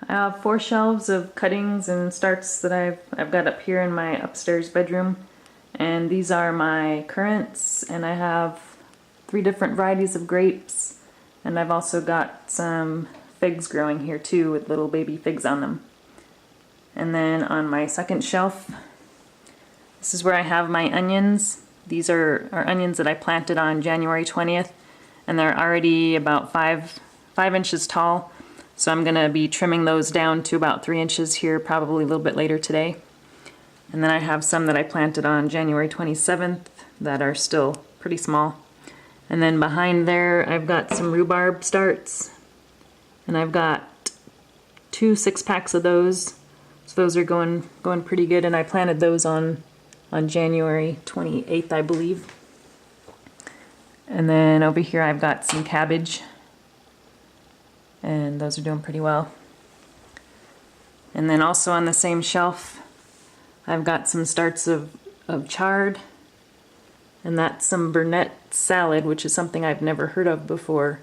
I have 4 shelves of cuttings and starts that I've got up here in my upstairs bedroom, and these are my currants, and I have 3 different varieties of grapes, and I've also got some figs growing here too with little baby figs on them. And then on my second shelf, this is where I have my onions. These are onions that I planted on January 20th, and they're already about 5 inches tall. So I'm going to be trimming those down to about 3 inches here, probably a little bit later today. And then I have some that I planted on January 27th that are still pretty small. And then behind there I've got some rhubarb starts, and I've got 2 6-packs of those. So those are going pretty good, and I planted those on January 28th, I believe. And then over here I've got some cabbage, and those are doing pretty well. And then also on the same shelf I've got some starts of chard, and that's some Burnet salad, which is something I've never heard of before,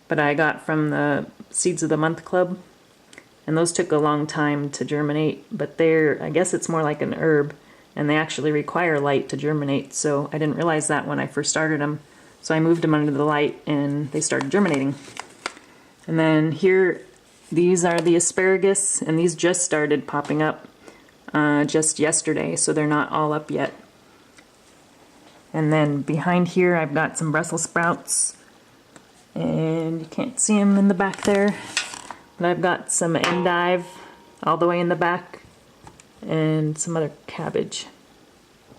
but I got from the Seeds of the Month Club, and those took a long time to germinate, but I guess it's more like an herb, and they actually require light to germinate, so I didn't realize that when I first started them. So I moved them under the light and they started germinating. And then here, these are the asparagus, and these just started popping up just yesterday, so they're not all up yet. And then behind here I've got some Brussels sprouts, and you can't see them in the back there, but I've got some endive all the way in the back and some other cabbage.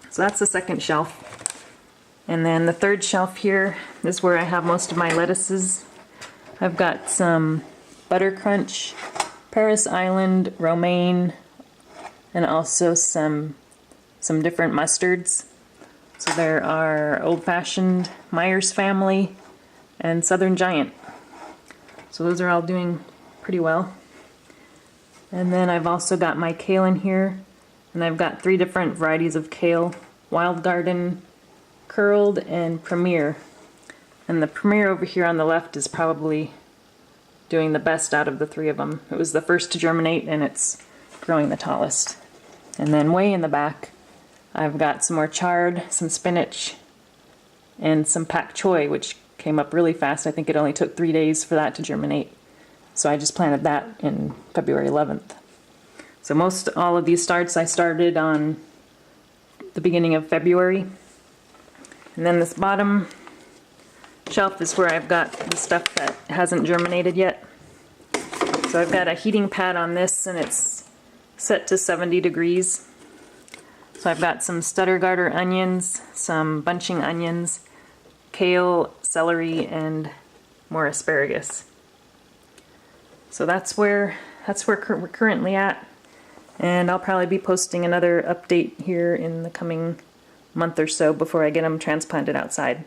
So that's the second shelf. And then the third shelf here is where I have most of my lettuces. I've got some Butter Crunch, Paris Island, romaine, and also some different mustards. So there are Old Fashioned, Myers Family, and Southern Giant. So those are all doing pretty well. And then I've also got my kale in here, and I've got 3 different varieties of kale: Wild Garden, Curled, and Premier. And the Premier over here on the left is probably doing the best out of the 3 of them. It was the first to germinate, and it's growing the tallest. And then way in the back I've got some more chard, some spinach, and some pak choi, which came up really fast. I think it only took 3 days for that to germinate. So I just planted that in February 11th. So most all of these starts I started on the beginning of February. And then this bottom shelf is where I've got the stuff that hasn't germinated yet. So I've got a heating pad on this, and it's set to 70 degrees. So I've got some stutter garter onions, some bunching onions, kale, celery, and more asparagus. So that's where we're currently at, and I'll probably be posting another update here in the coming month or so before I get them transplanted outside.